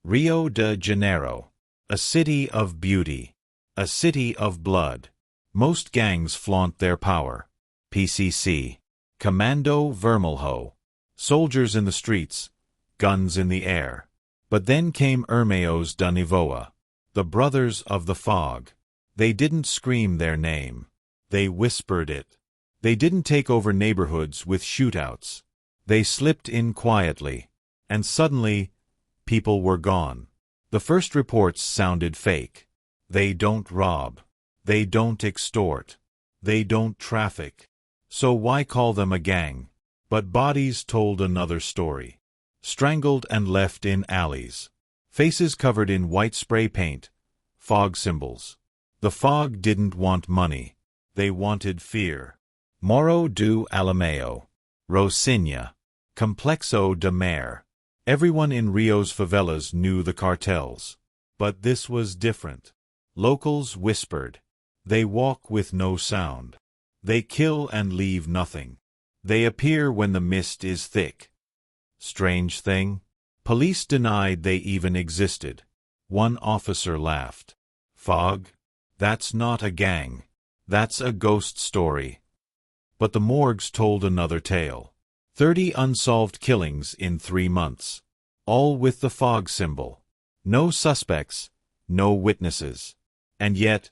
Rio de Janeiro. A city of beauty. A city of blood. Most gangs flaunt their power. PCC. Commando Vermelho. Soldiers in the streets, guns in the air. But then came Irmãos da Névoa, the brothers of the fog. They didn't scream their name. They whispered it. They didn't take over neighborhoods with shootouts. They slipped in quietly, and suddenly, people were gone. The first reports sounded fake. They don't rob. They don't extort. They don't traffic. So why call them a gang? But bodies told another story. Strangled and left in alleys. Faces covered in white spray paint. Fog symbols. The fog didn't want money. They wanted fear. Moro do Alameo. Rocinha. Complexo de Mare. Everyone in Rio's favelas knew the cartels. But this was different. Locals whispered. They walk with no sound. They kill and leave nothing. They appear when the mist is thick. Strange thing? Police denied they even existed. One officer laughed. Fog? That's not a gang. That's a ghost story. But the morgues told another tale. 30 unsolved killings in 3 months. All with the fog symbol. No suspects, no witnesses. And yet,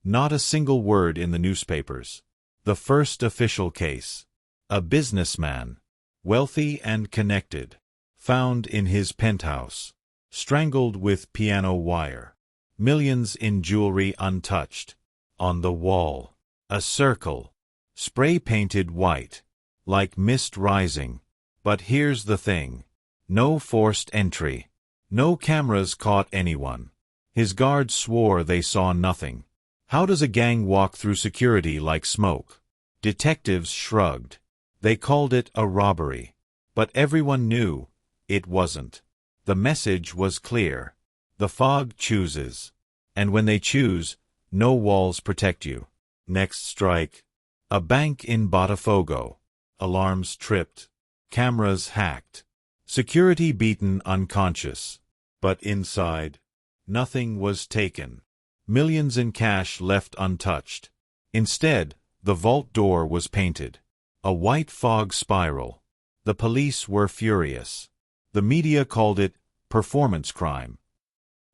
not a single word in the newspapers. The first official case. A businessman, wealthy and connected, found in his penthouse, strangled with piano wire. Millions in jewelry untouched. On the wall, a circle, spray-painted white, like mist rising. But here's the thing. No forced entry. No cameras caught anyone. His guards swore they saw nothing. How does a gang walk through security like smoke? Detectives shrugged. They called it a robbery. But everyone knew it wasn't. The message was clear. The fog chooses. And when they choose, no walls protect you. Next strike. A bank in Botafogo. Alarms tripped. Cameras hacked. Security beaten unconscious. But inside, nothing was taken. Millions in cash left untouched. Instead, the vault door was painted. A white fog spiral. The police were furious. The media called it performance crime.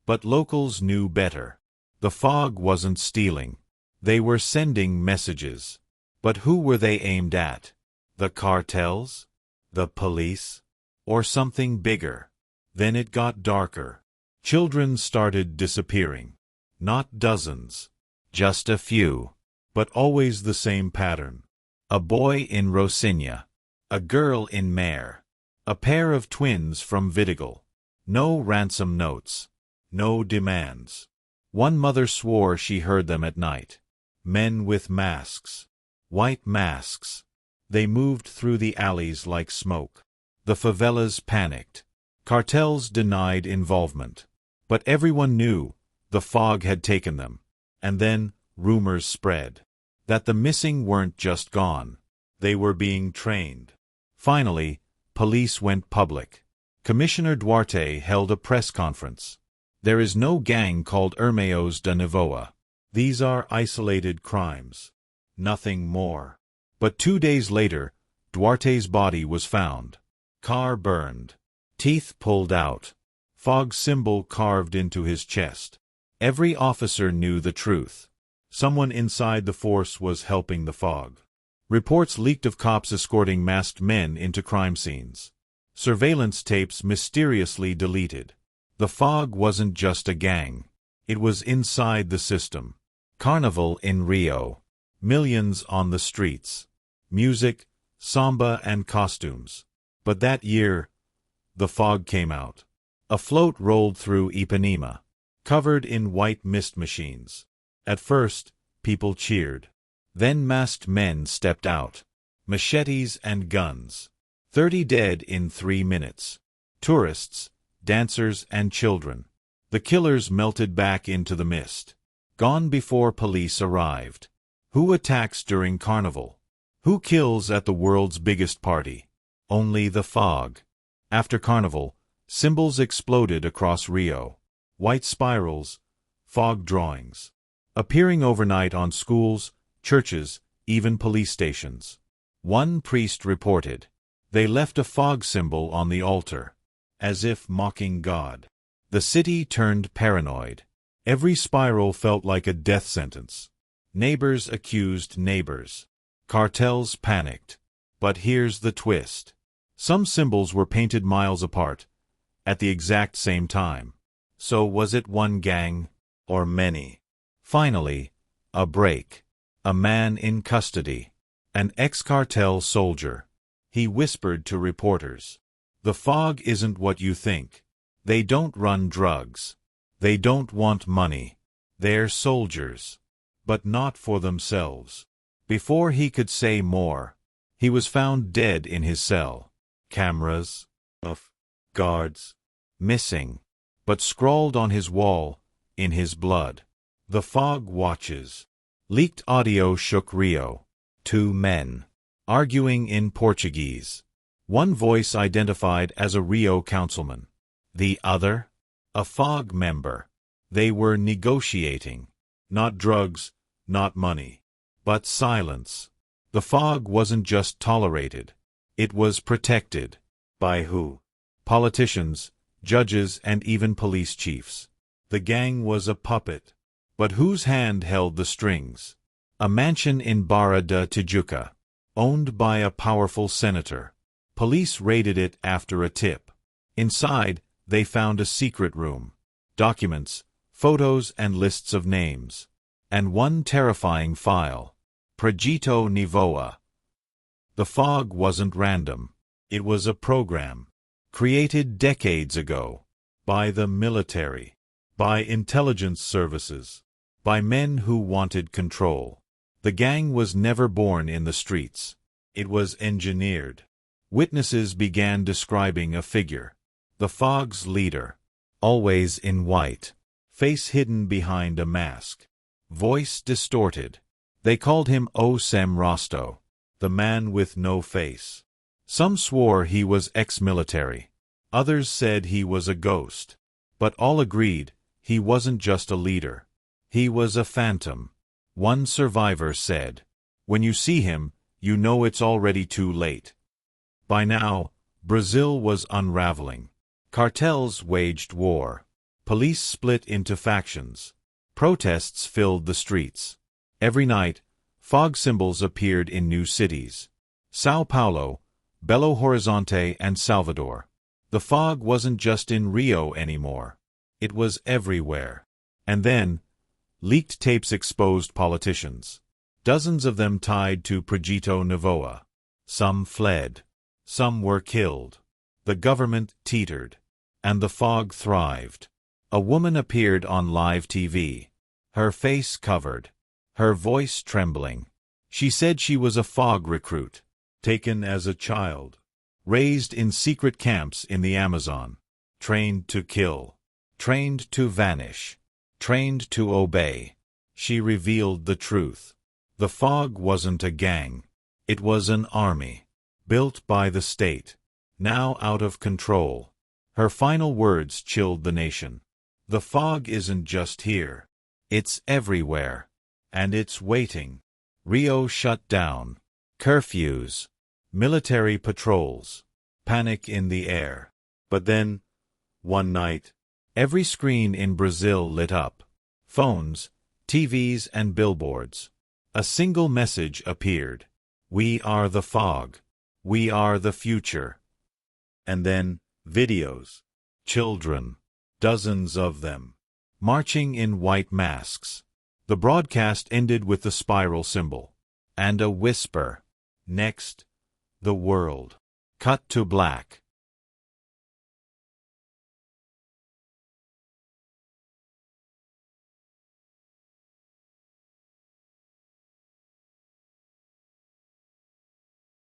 But locals knew better. The fog wasn't stealing. They were sending messages. But who were they aimed at? The cartels? The police? Or something bigger? Then it got darker. Children started disappearing. Not dozens. Just a few. But always the same pattern. A boy in Rocinha. A girl in Mare. A pair of twins from Vidigal. No ransom notes. No demands. One mother swore she heard them at night. Men with masks. White masks. They moved through the alleys like smoke. The favelas panicked. Cartels denied involvement. But everyone knew the fog had taken them. And then rumors spread. That the missing weren't just gone. They were being trained. Finally, police went public. Commissioner Duarte held a press conference. There is no gang called Irmãos da Névoa. These are isolated crimes. Nothing more. But 2 days later, Duarte's body was found. Car burned. Teeth pulled out. Fog symbol carved into his chest. Every officer knew the truth. Someone inside the force was helping the fog. Reports leaked of cops escorting masked men into crime scenes. Surveillance tapes mysteriously deleted. The fog wasn't just a gang. It was inside the system. Carnival in Rio. Millions on the streets. Music, samba and costumes. But that year, the fog came out. A float rolled through Ipanema, covered in white mist machines. At first, people cheered. Then masked men stepped out. Machetes and guns. 30 dead in 3 minutes. Tourists, dancers and children. The killers melted back into the mist. Gone before police arrived. Who attacks during Carnival? Who kills at the world's biggest party? Only the fog. After Carnival, Symbols exploded across Rio. White spirals, fog drawings. Appearing overnight on schools, churches, even police stations. One priest reported, "They left a fog symbol on the altar, as if mocking God." The city turned paranoid. Every spiral felt like a death sentence. Neighbors accused neighbors. Cartels panicked. But here's the twist. Some symbols were painted miles apart, at the exact same time. So was it one gang, or many? Finally, a break. A man in custody. An ex-cartel soldier. He whispered to reporters, "The fog isn't what you think. They don't run drugs. They don't want money. They're soldiers. But not for themselves." Before he could say more, he was found dead in his cell. Cameras, guards, missing, but scrawled on his wall, in his blood. "The fog watches." Leaked audio shook Rio. Two men, arguing in Portuguese. One voice identified as a Rio councilman. The other, a fog member. They were negotiating. Not drugs, not money, but silence. The fog wasn't just tolerated. It was protected. By who? Politicians, judges, and even police chiefs. The gang was a puppet. But whose hand held the strings? A mansion in Barra da Tijuca, owned by a powerful senator. Police raided it after a tip. Inside, they found a secret room. Documents, photos, and lists of names. And one terrifying file. Projeto Névoa. The fog wasn't random. It was a program. Created decades ago. By the military. By intelligence services. By men who wanted control. The gang was never born in the streets. It was engineered. Witnesses began describing a figure. The fog's leader. Always in white. Face hidden behind a mask. Voice distorted. They called him O Sem Rosto, the man with no face. Some swore he was ex-military. Others said he was a ghost. But all agreed he wasn't just a leader. He was a phantom. One survivor said, "When you see him, you know it's already too late." By now, Brazil was unraveling. Cartels waged war. Police split into factions. Protests filled the streets. Every night, fog symbols appeared in new cities. São Paulo, Belo Horizonte, and Salvador. The fog wasn't just in Rio anymore. It was everywhere. And then, leaked tapes exposed politicians. Dozens of them tied to Projeto Névoa. Some fled. Some were killed. The government teetered. And the fog thrived. A woman appeared on live TV. Her face covered. Her voice trembling. She said she was a fog recruit. Taken as a child. Raised in secret camps in the Amazon. Trained to kill. Trained to vanish. Trained to obey. She revealed the truth. The fog wasn't a gang. It was an army. Built by the state. Now out of control. Her final words chilled the nation. The fog isn't just here. It's everywhere. And it's waiting. Rio shut down. Curfews. Military patrols. Panic in the air. But then, one night, every screen in Brazil lit up. Phones, TVs, and billboards. A single message appeared. We are the fog. We are the future. And then, videos. Children. Dozens of them. Marching in white masks. The broadcast ended with the spiral symbol. And a whisper. Next, the world. Cut to black.